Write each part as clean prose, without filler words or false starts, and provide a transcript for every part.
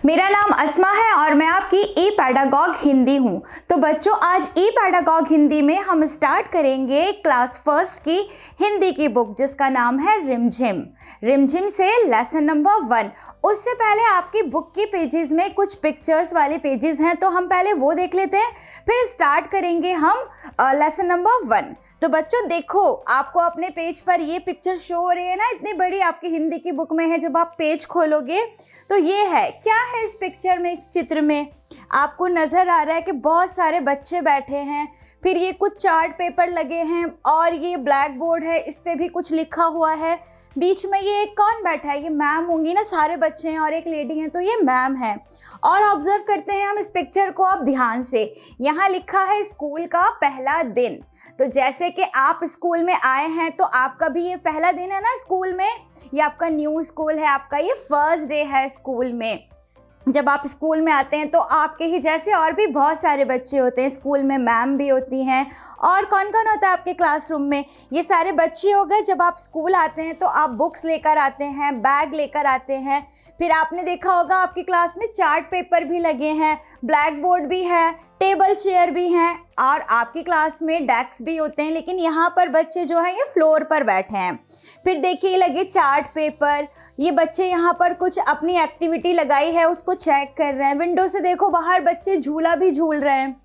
मेरा नाम अस्मा है और मैं आपकी ई पैडागॉग हिंदी हूँ। तो बच्चों, आज ई पैडागॉग हिंदी में हम स्टार्ट करेंगे क्लास फर्स्ट की हिंदी की बुक, जिसका नाम है रिमझिम। रिमझिम से लेसन नंबर 1। उससे पहले आपकी बुक की पेजेस में कुछ पिक्चर्स वाले पेजेस हैं, तो हम पहले वो देख लेते हैं, फिर स्टार्ट करेंगे हम लेसन नंबर 1। तो बच्चों देखो, आपको अपने पेज पर ये पिक्चर शो हो रही है ना, इतनी बड़ी आपकी हिंदी की बुक में है। जब आप पेज खोलोगे तो ये है, क्या है इस पिक्चर में, इस चित्र में आपको नज़र आ रहा है कि बहुत सारे बच्चे बैठे हैं, फिर ये कुछ चार्ट पेपर लगे हैं और ये ब्लैक बोर्ड है, इस पे भी कुछ लिखा हुआ है। बीच में ये कौन बैठा है, ये मैम होंगी ना, सारे बच्चे हैं और एक लेडी हैं, तो ये मैम है। और ऑब्जर्व करते हैं हम इस पिक्चर को अब ध्यान से। यहाँ लिखा है स्कूल का पहला दिन। तो जैसे कि आप स्कूल में आए हैं, तो आपका भी ये पहला दिन है ना स्कूल में, ये आपका न्यू स्कूल है, आपका ये फर्स्ट डे है स्कूल में। जब आप स्कूल में आते हैं तो आपके ही जैसे और भी बहुत सारे बच्चे होते हैं स्कूल में, मैम भी होती हैं। और कौन कौन होता है आपके क्लासरूम में, ये सारे बच्चे हो गए। जब आप स्कूल आते हैं तो आप बुक्स लेकर आते हैं, बैग लेकर आते हैं। फिर आपने देखा होगा आपकी क्लास में चार्ट पेपर भी लगे हैं, ब्लैक बोर्ड भी है, टेबल चेयर भी हैं और आपकी क्लास में डेस्क भी होते हैं। लेकिन यहाँ पर बच्चे जो हैं ये फ्लोर पर बैठे हैं। फिर देखिए लगे चार्ट पेपर, ये बच्चे यहाँ पर कुछ अपनी एक्टिविटी लगाई है उसको चेक कर रहे हैं। विंडो से देखो बाहर बच्चे झूला भी झूल रहे हैं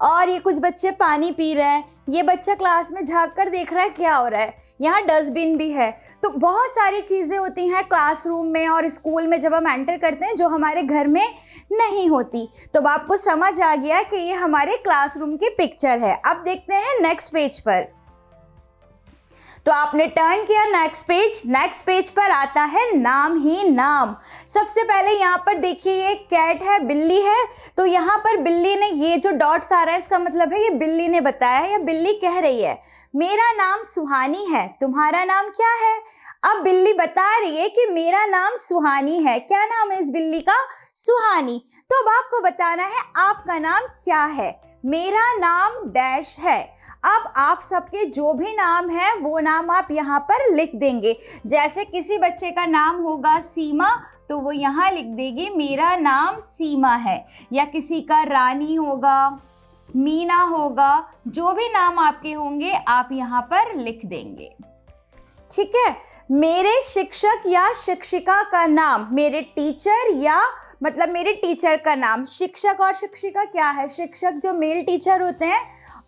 और ये कुछ बच्चे पानी पी रहे हैं। ये बच्चा क्लास में झांक कर देख रहा है क्या हो रहा है। यहाँ डस्टबिन भी है। तो बहुत सारी चीज़ें होती हैं क्लासरूम में और स्कूल में जब हम एंटर करते हैं, जो हमारे घर में नहीं होती। तो आपको समझ आ गया कि ये हमारे क्लासरूम की पिक्चर है। अब देखते हैं नेक्स्ट पेज पर। तो आपने टर्न किया नेक्स्ट पेज। नेक्स्ट पेज पर आता है नाम ही नाम। सबसे पहले यहाँ पर देखिए, ये कैट है, बिल्ली है। तो यहाँ पर बिल्ली ने, ये जो डॉट्स आ रहा है इसका मतलब है ये बिल्ली ने बताया है या बिल्ली कह रही है, मेरा नाम सुहानी है, तुम्हारा नाम क्या है। अब बिल्ली बता रही है कि मेरा नाम सुहानी है। क्या नाम है इस बिल्ली का? सुहानी। तो अब आपको बताना है आपका नाम क्या है। मेरा नाम डैश है। अब आप सबके जो भी नाम है वो नाम आप यहाँ पर लिख देंगे। जैसे किसी बच्चे का नाम होगा सीमा, तो वो यहाँ लिख देगी मेरा नाम सीमा है। या किसी का रानी होगा, मीना होगा, जो भी नाम आपके होंगे आप यहाँ पर लिख देंगे। ठीक है। मेरे शिक्षक या शिक्षिका का नाम, मेरे टीचर या मतलब मेरे टीचर का नाम। शिक्षक और शिक्षिका क्या है? शिक्षक जो मेल टीचर होते हैं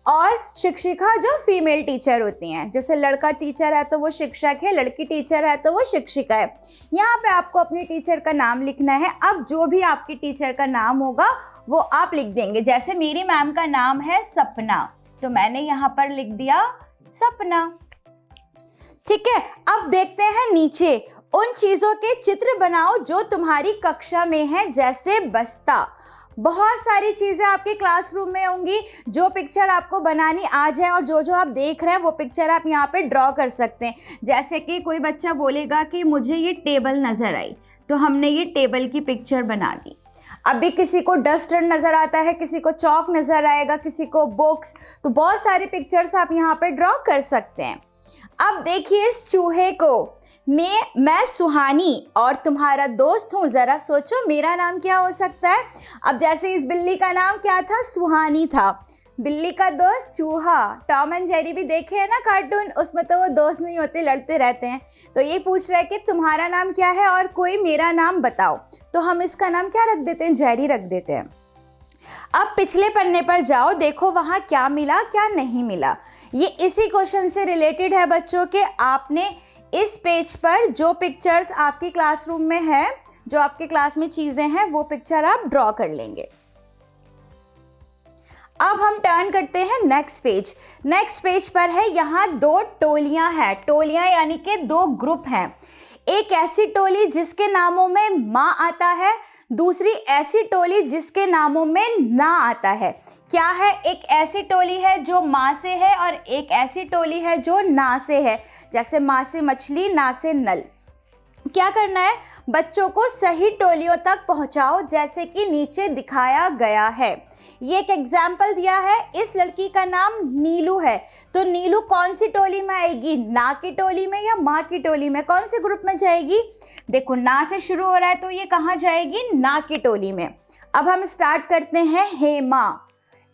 और शिक्षिका जो फीमेल टीचर होती हैं। जैसे लड़का टीचर है तो वो शिक्षक है, लड़की टीचर है तो वो शिक्षिका है। यहाँ पे आपको अपने टीचर का नाम लिखना है। अब जो भी आपकी टीचर का नाम होगा वो आप लिख देंगे। जैसे मेरी मैम का नाम है सपना, तो मैंने यहाँ पर लिख दिया सपना। ठीक है। अब देखते हैं नीचे, उन चीज़ों के चित्र बनाओ जो तुम्हारी कक्षा में है। जैसे बस्ता, बहुत सारी चीज़ें आपके क्लासरूम में होंगी। जो पिक्चर आपको बनानी आ जाए और जो जो आप देख रहे हैं वो पिक्चर आप यहाँ पे ड्रॉ कर सकते हैं। जैसे कि कोई बच्चा बोलेगा कि मुझे ये टेबल नज़र आई, तो हमने ये टेबल की पिक्चर बना दी। अभी किसी को डस्टर नज़र आता है, किसी को चौक नज़र आएगा, किसी को बुक्स, तो बहुत सारी पिक्चर्स आप यहाँ पे ड्रॉ कर सकते हैं। अब देखिए इस चूहे को, मैं सुहानी और तुम्हारा दोस्त हूँ। ज़रा सोचो मेरा नाम क्या हो सकता है। अब जैसे इस बिल्ली का नाम क्या था? सुहानी था। बिल्ली का दोस्त चूहा। टॉम एंड जेरी भी देखे हैं ना कार्टून, उसमें तो वो दोस्त नहीं होते, लड़ते रहते हैं। तो ये पूछ रहा है कि तुम्हारा नाम क्या है और कोई मेरा नाम बताओ। तो हम इसका नाम क्या रख देते हैं? जेरी रख देते हैं। अब पिछले पन्ने पर जाओ, देखो वहाँ क्या मिला क्या नहीं मिला। ये इसी क्वेश्चन से रिलेटेड है बच्चों के। आपने इस पेज पर जो पिक्चर्स आपकी क्लासरूम में है, जो आपके क्लास में चीज़ें हैं, वो पिक्चर आप ड्रॉ कर लेंगे। अब हम टर्न करते हैं नेक्स्ट पेज। नेक्स्ट पेज पर है, यहाँ 2 टोलियाँ हैं। टोलियाँ यानी कि 2 ग्रुप हैं। एक ऐसी टोली जिसके नामों में माँ आता है, दूसरी ऐसी टोली जिसके नामों में ना आता है। क्या है? एक ऐसी टोली है जो माँ से है और एक ऐसी टोली है जो ना से है। जैसे माँ से मछली, ना से नल। क्या करना है, बच्चों को सही टोलियों तक पहुंचाओ जैसे कि नीचे दिखाया गया है। ये एक एग्जाम्पल दिया है, इस लड़की का नाम नीलू है, तो नीलू कौन सी टोली में आएगी, ना की टोली में या माँ की टोली में, कौन से ग्रुप में जाएगी? देखो ना से शुरू हो रहा है तो ये कहाँ जाएगी, ना की टोली में। अब हम स्टार्ट करते हैं, हेमा।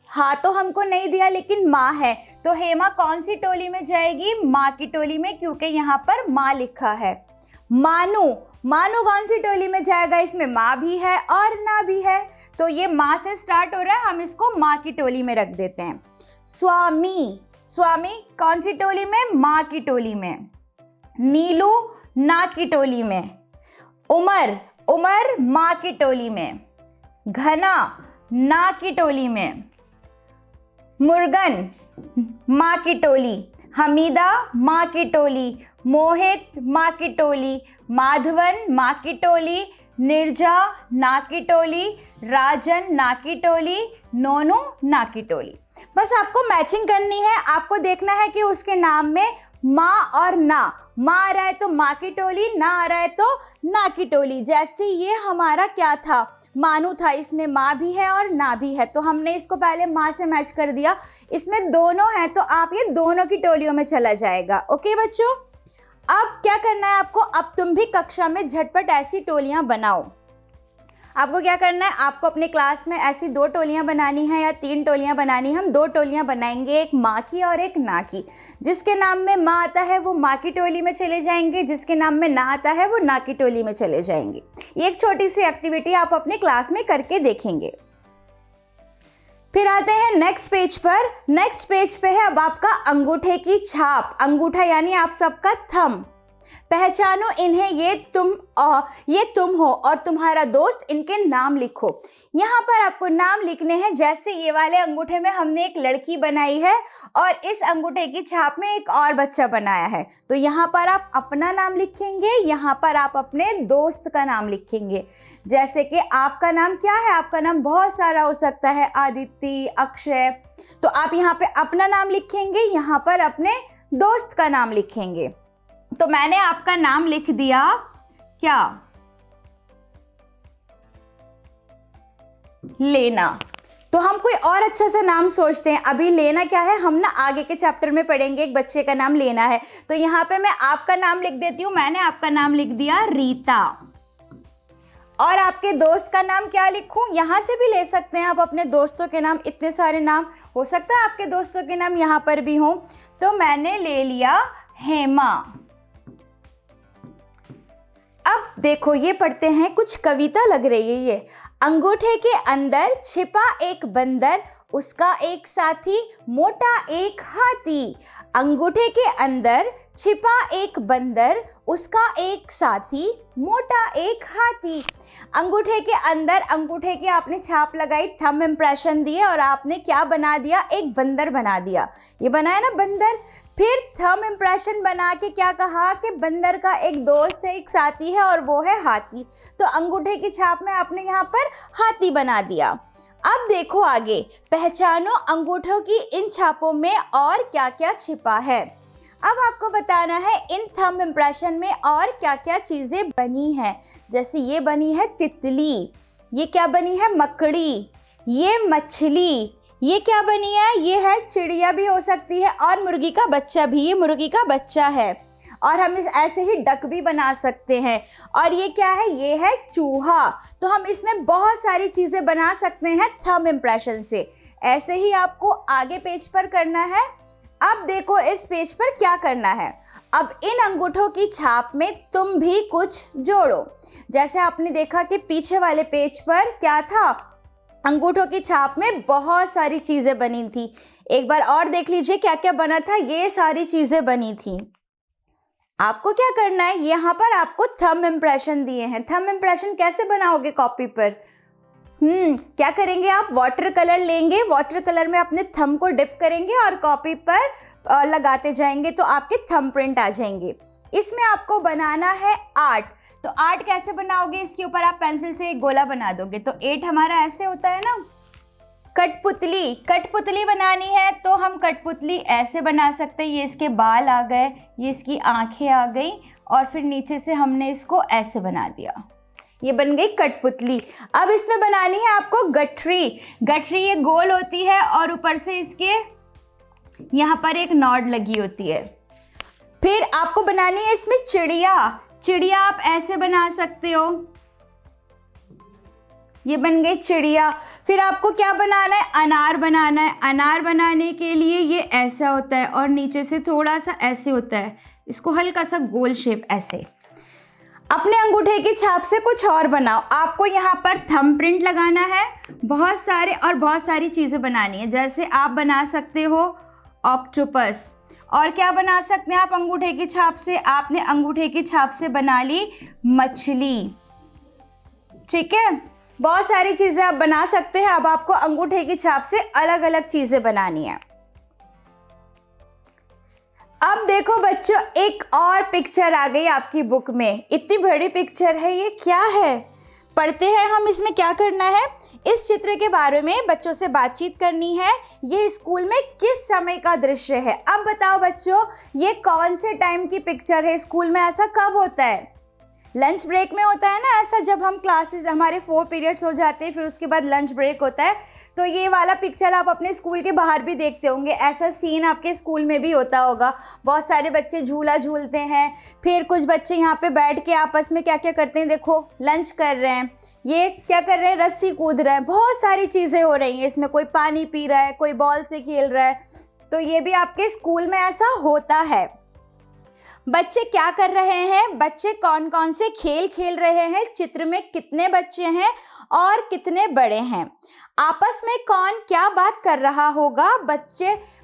हाँ तो हमको नहीं दिया लेकिन माँ है, तो हेमा कौन सी टोली में जाएगी, माँ की टोली में, क्योंकि यहाँ पर माँ लिखा है। मानू, मानू कौन सी टोली में जाएगा, इसमें माँ भी है और ना भी है, तो ये माँ से स्टार्ट हो रहा है, हम इसको माँ की टोली में रख देते हैं। स्वामी, स्वामी कौन सी टोली में, माँ की टोली में। नीलू ना की टोली में। उमर, उमर माँ की टोली में। घना ना की टोली में। मुर्गन माँ की टोली। हमीदा माँ की टोली। मोहित माँ की टोली। माधवन माँ की टोली। निर्जा ना की टोली। राजन ना की टोली। नोनू ना की टोली। बस आपको मैचिंग करनी है, आपको देखना है कि उसके नाम में माँ और ना, माँ आ रहा है तो माँ की टोली, ना आ रहा है तो ना की टोली। जैसे ये हमारा क्या था, मानू था, इसमें माँ भी है और ना भी है, तो हमने इसको पहले माँ से मैच कर दिया। इसमें दोनों है तो आप ये दोनों की टोलियों में चला जाएगा। ओके बच्चों, अब क्या करना है आपको, अब तुम भी कक्षा में झटपट ऐसी टोलियां बनाओ। आपको क्या करना है, आपको अपने क्लास में ऐसी 2 टोलियां बनानी है या 3 टोलियां बनानी है। हम 2 टोलियां बनाएंगे, एक माँ की और एक ना की। जिसके नाम में माँ आता है वो माँ की टोली में चले जाएंगे, जिसके नाम में ना आता है वो ना की टोली में चले जाएंगे। ये एक छोटी सी एक्टिविटी आप अपने क्लास में करके देखेंगे। फिर आते हैं नेक्स्ट पेज पर। नेक्स्ट पेज पे है अब आपका अंगूठे की छाप। अंगूठा यानी आप सबका थंब। पहचानो इन्हें, ये तुम हो और तुम्हारा दोस्त, इनके नाम लिखो। यहाँ पर आपको नाम लिखने हैं, जैसे ये वाले अंगूठे में हमने एक लड़की बनाई है और इस अंगूठे की छाप में एक और बच्चा बनाया है, तो यहाँ पर आप अपना नाम लिखेंगे, यहाँ पर आप अपने दोस्त का नाम लिखेंगे। जैसे कि आपका नाम क्या है, आपका नाम बहुत सारा हो सकता है, आदित्य, अक्षय, तो आप यहाँ पे अपना नाम लिखेंगे, यहाँ पर अपने दोस्त का नाम लिखेंगे। तो मैंने आपका नाम लिख दिया, क्या, लेना। तो हम कोई और अच्छा सा नाम सोचते हैं। अभी लेना क्या है, हम ना आगे के चैप्टर में पढ़ेंगे, एक बच्चे का नाम लेना है, तो यहाँ पे मैं आपका नाम लिख देती हूँ। मैंने आपका नाम लिख दिया रीता। और आपके दोस्त का नाम क्या लिखूं, यहाँ से भी ले सकते हैं आप अपने दोस्तों के नाम, इतने सारे नाम हो सकता है आपके दोस्तों के नाम यहाँ पर भी हों, तो मैंने ले लिया हेमा। अब देखो ये पढ़ते हैं, कुछ कविता लग रही है ये। अंगूठे के अंदर छिपा एक बंदर, उसका एक साथी मोटा एक हाथी। अंगूठे के अंदर छिपा एक बंदर, उसका एक साथी मोटा एक हाथी। अंगूठे के अंदर, अंगूठे की आपने छाप लगाई, थंब इम्प्रेशन दिए और आपने क्या बना दिया, एक बंदर बना दिया। ये बनाया ना बंदर, फिर थंब इम्प्रेशन बना के क्या कहा कि बंदर का एक दोस्त है, एक साथी है और वो है हाथी, तो अंगूठे की छाप में आपने यहाँ पर हाथी बना दिया। अब देखो आगे, पहचानो अंगूठों की इन छापों में और क्या क्या छिपा है। अब आपको बताना है इन थंब इम्प्रेशन में और क्या क्या चीज़ें बनी हैं। जैसे ये बनी है तितली, ये क्या बनी है, मकड़ी, ये मछली, ये क्या बनी है, ये है चिड़िया भी हो सकती है, और मुर्गी का बच्चा भी, ये मुर्गी का बच्चा है, और हम ऐसे ही डक भी बना सकते हैं। और ये क्या है, ये है चूहा। तो हम इसमें बहुत सारी चीज़ें बना सकते हैं थंब इम्प्रेशन से। ऐसे ही आपको आगे पेज पर करना है। अब देखो इस पेज पर क्या करना है, अब इन अंगूठों की छाप में तुम भी कुछ जोड़ो। जैसे आपने देखा कि पीछे वाले पेज पर क्या था, अंगूठों की छाप में बहुत सारी चीज़ें बनी थी। एक बार और देख लीजिए क्या क्या बना था, ये सारी चीज़ें बनी थी। आपको क्या करना है, यहाँ पर आपको थंब इम्प्रेशन दिए हैं। थंब इम्प्रेशन कैसे बनाओगे कॉपी पर, क्या करेंगे आप, वाटर कलर लेंगे, वाटर कलर में अपने थंब को डिप करेंगे और कॉपी पर लगाते जाएंगे, तो आपके थंब प्रिंट आ जाएंगे। इसमें आपको बनाना है आर्ट। तो आर्ट कैसे बनाओगे, इसके ऊपर आप पेंसिल से एक गोला बना दोगे, तो 8 हमारा ऐसे होता है ना, कठपुतली, कठपुतली बनानी है तो हम कठपुतली ऐसे बना सकते हैं। ये इसके बाल आ गए, ये इसकी आंखें आ गई और फिर नीचे से हमने इसको ऐसे बना दिया, ये बन गई कठपुतली। अब इसमें बनानी है आपको गठरी। गठरी ये गोल होती है और ऊपर से इसके यहाँ पर एक नॉड लगी होती है। फिर आपको बनानी है इसमें चिड़िया। चिड़िया आप ऐसे बना सकते हो, ये बन गई चिड़िया। फिर आपको क्या बनाना है, अनार बनाना है। अनार बनाने के लिए ये ऐसा होता है और नीचे से थोड़ा सा ऐसे होता है, इसको हल्का सा गोल शेप ऐसे। अपने अंगूठे की छाप से कुछ और बनाओ। आपको यहाँ पर थंब प्रिंट लगाना है, बहुत सारे और बहुत सारी चीज़ें बनानी है। जैसे आप बना सकते हो ऑक्टोपस, और क्या बना सकते हैं आप अंगूठे की छाप से, आपने अंगूठे की छाप से बना ली मछली। ठीक है, बहुत सारी चीज़ें आप बना सकते हैं। अब आपको अंगूठे की छाप से अलग अलग चीज़ें बनानी है। अब देखो बच्चों, एक और पिक्चर आ गई आपकी बुक में। इतनी बड़ी पिक्चर है, ये क्या है, पढ़ते हैं हम। इसमें क्या करना है, इस चित्र के बारे में बच्चों से बातचीत करनी है। ये स्कूल में किस समय का दृश्य है। अब बताओ बच्चों, ये कौन से टाइम की पिक्चर है। स्कूल में ऐसा कब होता है, लंच ब्रेक में होता है ना ऐसा, जब हम क्लासेस हमारे 4 पीरियड्स हो जाते हैं, फिर उसके बाद लंच ब्रेक होता है। तो ये वाला पिक्चर आप अपने स्कूल के बाहर भी देखते होंगे। ऐसा सीन आपके स्कूल में भी होता होगा। बहुत सारे बच्चे झूला झूलते हैं, फिर कुछ बच्चे यहाँ पे बैठ के आपस में क्या क्या करते हैं, देखो लंच कर रहे हैं, ये क्या कर रहे हैं, रस्सी कूद रहे हैं, बहुत सारी चीज़ें हो रही हैं इसमें। कोई पानी पी रहा है, कोई बॉल से खेल रहा है। तो ये भी आपके स्कूल में ऐसा होता है। बच्चे क्या कर रहे हैं, बच्चे कौन कौन से खेल खेल रहे हैं, चित्र में कितने बच्चे हैं और कितने बड़े हैं, आपस में कौन क्या बात कर रहा होगा।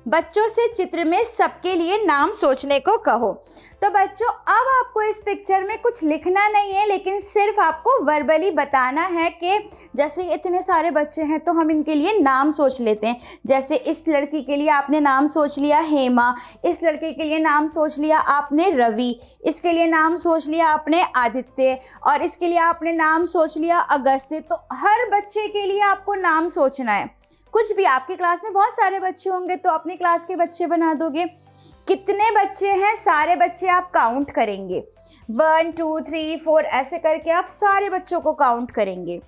बच्चों से चित्र में सबके लिए नाम सोचने को कहो। तो बच्चों, अब आपको इस पिक्चर में कुछ लिखना नहीं है, लेकिन सिर्फ आपको वर्बली बताना है कि जैसे इतने सारे बच्चे हैं तो हम इनके लिए नाम सोच लेते हैं। जैसे इस लड़की के लिए आपने नाम सोच लिया हेमा, इस लड़के के लिए नाम सोच लिया आपने रवि, इसके लिए नाम सोच लिया आपने आदित्य, और इसके लिए आपने नाम सोच लिया अगस्त्य। तो हर बच्चे के लिए आपको नाम सोचना है। कुछ भी, आपकी क्लास में बहुत सारे बच्चे होंगे तो अपनी क्लास के बच्चे बना दोगे। कितने बच्चे हैं, सारे बच्चे आप काउंट करेंगे, 1 2 3 4 ऐसे करके आप सारे बच्चों को काउंट करेंगे।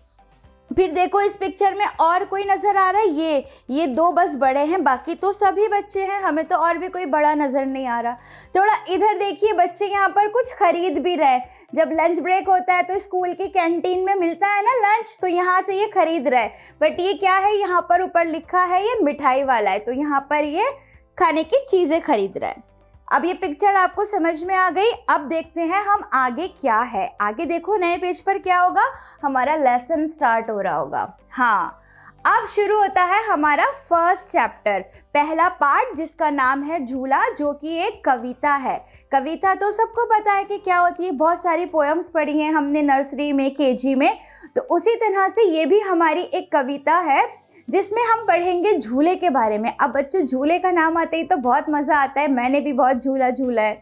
फिर देखो इस पिक्चर में और कोई नज़र आ रहा है, ये 2 बस बड़े हैं, बाकी तो सभी बच्चे हैं, हमें तो और भी कोई बड़ा नज़र नहीं आ रहा। थोड़ा इधर देखिए, बच्चे यहाँ पर कुछ खरीद भी रहे। जब लंच ब्रेक होता है तो स्कूल की कैंटीन में मिलता है ना लंच, तो यहाँ से ये खरीद रहा है। बट ये क्या है, यहाँ पर ऊपर लिखा है ये मिठाई वाला है, तो यहाँ पर ये खाने की चीज़ें खरीद रहा है। अब ये पिक्चर आपको समझ में आ गई। अब देखते हैं हम आगे क्या है। आगे देखो नए पेज पर क्या होगा, हमारा लेसन स्टार्ट हो रहा होगा। हाँ, अब शुरू होता है हमारा फर्स्ट चैप्टर, पहला पार्ट, जिसका नाम है झूला, जो कि एक कविता है। कविता तो सबको पता है कि क्या होती है, बहुत सारी पोएम्स पढ़ी हैं हमने नर्सरी में, केजी में। तो उसी तरह से ये भी हमारी एक कविता है जिसमें हम पढ़ेंगे झूले के बारे में। अब बच्चों, झूले का नाम आते ही तो बहुत मज़ा आता है। मैंने भी बहुत झूला झूला है।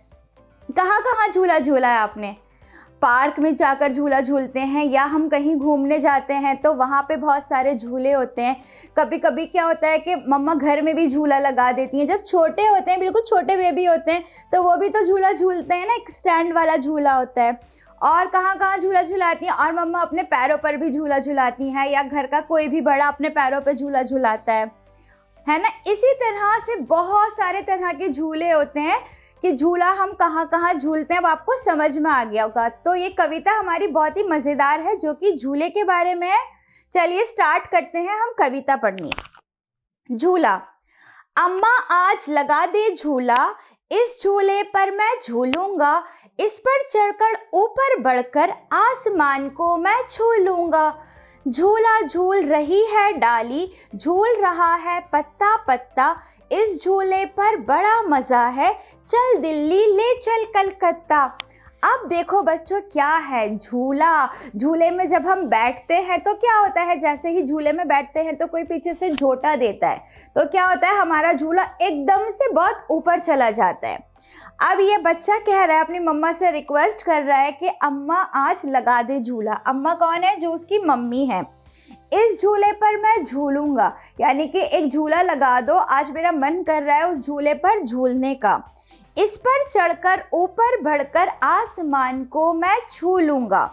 कहाँ कहाँ झूला झूला है आपने? पार्क में जाकर झूला झूलते हैं, या हम कहीं घूमने जाते हैं तो वहाँ पे बहुत सारे झूले होते हैं। कभी कभी क्या होता है कि मम्मा घर में भी झूला लगा देती हैं। जब छोटे होते हैं, बिल्कुल छोटे बेबी होते हैं, तो वो भी तो झूला झूलते हैं ना, एक स्टैंड वाला झूला होता है। और कहाँ कहाँ झूला झुलाती हैं, और मम्मा अपने पैरों पर भी झूला झुलाती हैं, या घर का कोई भी बड़ा अपने पैरों पर झूला झुलाता है ना। इसी तरह से बहुत सारे तरह के झूले होते हैं कि झूला हम कहाँ कहाँ झूलते हैं। अब आपको समझ में आ गया होगा। तो ये कविता हमारी बहुत ही मज़ेदार है, जो कि झूले के बारे में है। चलिए स्टार्ट करते हैं हम कविता पढ़नी। झूला। अम्मा आज लगा दे झूला, इस झूले पर मैं झूलूंगा, इस पर चढ़कर ऊपर बढ़कर आसमान को मैं छू लूंगा। झूला झूल रही है डाली, झूल रहा है पत्ता पत्ता, इस झूले पर बड़ा मज़ा है, चल दिल्ली ले चल कलकत्ता। अब देखो बच्चों, क्या है झूला। झूले में जब हम बैठते हैं तो क्या होता है, जैसे ही झूले में बैठते हैं तो कोई पीछे से झोटा देता है, तो क्या होता है, हमारा झूला एकदम से बहुत ऊपर चला जाता है। अब ये बच्चा कह रहा है, अपनी मम्मा से रिक्वेस्ट कर रहा है कि अम्मा आज लगा दे झूला। अम्मा कौन है? जो उसकी मम्मी है। इस झूले पर मैं झूलूंगा, यानी कि एक झूला लगा दो, आज मेरा मन कर रहा है उस झूले पर झूलने का। इस पर चढ़कर ऊपर बढ़कर आसमान को मैं छू लूंगा।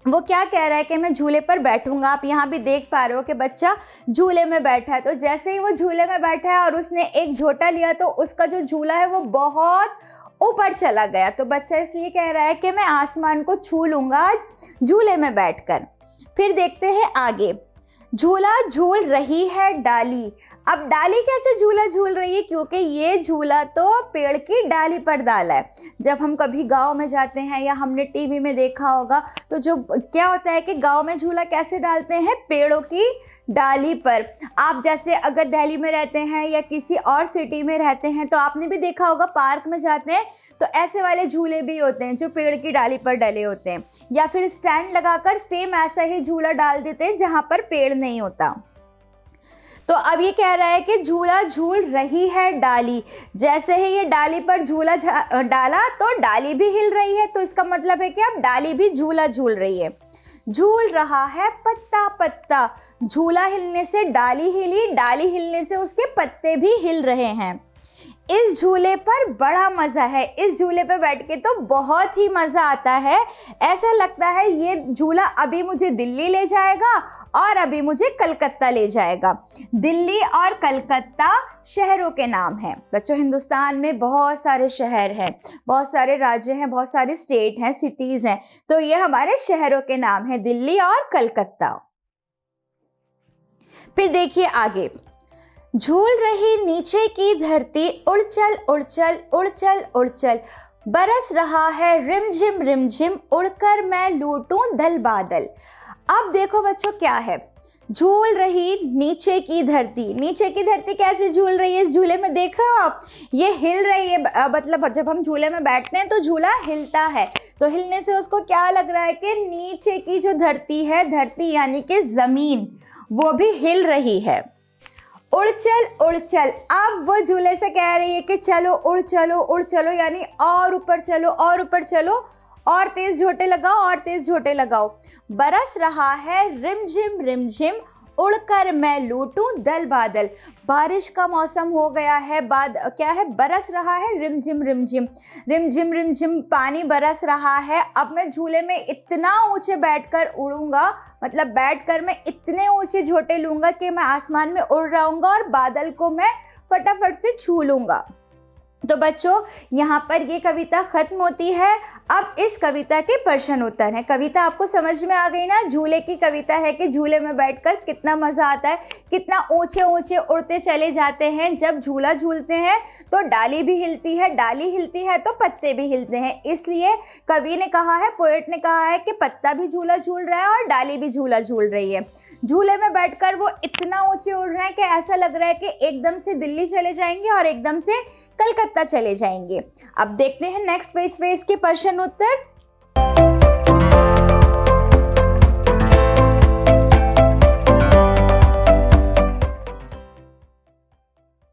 वो क्या कह रहा है कि मैं झूले पर बैठूंगा। आप यहाँ भी देख पा रहे हो कि बच्चा झूले में बैठा है। तो जैसे ही वो झूले में बैठा है और उसने एक झोटा लिया तो उसका जो झूला है वो बहुत ऊपर चला गया। तो बच्चा इसलिए कह रहा है कि मैं आसमान को छू लूंगा आज झूले में बैठकर। फिर देखते हैं आगे। झूला झूल रही है डाली। अब डाली कैसे झूला झूल रही है, क्योंकि ये झूला तो पेड़ की डाली पर डाला है। जब हम कभी गांव में जाते हैं या हमने टीवी में देखा होगा तो जो क्या होता है कि गांव में झूला कैसे डालते हैं, पेड़ों की डाली पर। आप जैसे अगर दिल्ली में रहते हैं या किसी और सिटी में रहते हैं तो आपने भी देखा होगा, पार्क में जाते हैं तो ऐसे वाले झूले भी होते हैं जो पेड़ की डाली पर डले होते हैं, या फिर स्टैंड लगाकर सेम ऐसा ही झूला डाल देते हैं जहां पर पेड़ नहीं होता। तो अब ये कह रहा है कि झूला झूल रही है डाली। जैसे ही ये डाली पर झूला डाला तो डाली भी हिल रही है, तो इसका मतलब है कि अब डाली भी झूला झूल रही है। झूल रहा है पत्ता पत्ता। झूला हिलने से डाली हिली, डाली हिलने से उसके पत्ते भी हिल रहे हैं। इस झूले पर बड़ा मज़ा है। इस झूले पर बैठ के तो बहुत ही मज़ा आता है। ऐसा लगता है ये झूला अभी मुझे दिल्ली ले जाएगा और अभी मुझे कलकत्ता ले जाएगा। दिल्ली और कलकत्ता शहरों के नाम हैं। बच्चों, हिंदुस्तान में बहुत सारे शहर हैं, बहुत सारे राज्य हैं, बहुत सारे स्टेट हैं, सिटीज़ हैं। तो ये हमारे शहरों के नाम हैं, दिल्ली और कलकत्ता। फिर देखिए आगे। झूल रही नीचे की धरती, उड़ चल उड़ चल उड़ चल उड़ चल। बरस रहा है रिमझिम रिमझिम, उड़कर मैं लूटूं दल बादल। अब देखो बच्चों क्या है, झूल रही नीचे की धरती। नीचे की धरती कैसे झूल रही है, इस झूले में देख रहे हो आप, ये हिल रही है। मतलब जब हम झूले में बैठते हैं तो झूला हिलता है, तो हिलने से उसको क्या लग रहा है कि नीचे की जो धरती है, धरती यानी कि जमीन, वो भी हिल रही है। उड़ चल उड़ चल। अब वो झूले से कह रही है कि चलो उड़ चलो, यानी और ऊपर चलो और ऊपर चलो, और तेज झोटे लगाओ और तेज झोटे लगाओ। बरस रहा है रिमझिम रिमझिम, उड़कर मैं लूटूं दल बादल। बारिश का मौसम हो गया है, क्या है, बरस रहा है रिमझिम रिमझिम, रिमझिम रिमझिम पानी बरस रहा है। अब मैं झूले में इतना ऊंचे बैठकर उड़ूंगा, मतलब बैठकर मैं इतने ऊंचे झोटे लूंगा कि मैं आसमान में उड़ रहूंगा और बादल को मैं फटाफट से छू लूंगा। तो बच्चों, यहाँ पर ये कविता खत्म होती है। अब इस कविता के प्रश्न उत्तर हैं। कविता आपको समझ में आ गई ना? झूले की कविता है कि झूले में बैठकर कितना मज़ा आता है, कितना ऊंचे ऊंचे उड़ते चले जाते हैं। जब झूला झूलते हैं तो डाली भी हिलती है, डाली हिलती है तो पत्ते भी हिलते हैं। इसलिए कवि ने कहा है, पोएट ने कहा है कि पत्ता भी झूला झूल रहा है और डाली भी झूला झूल रही है। झूले में बैठकर वो इतना ऊंचे उड़ रहे हैं कि ऐसा लग रहा है कि एकदम से दिल्ली चले जाएंगे और एकदम से कलकत्ता चले जाएंगे। अब देखते हैं नेक्स्ट पेज पे इसके प्रश्न उत्तर।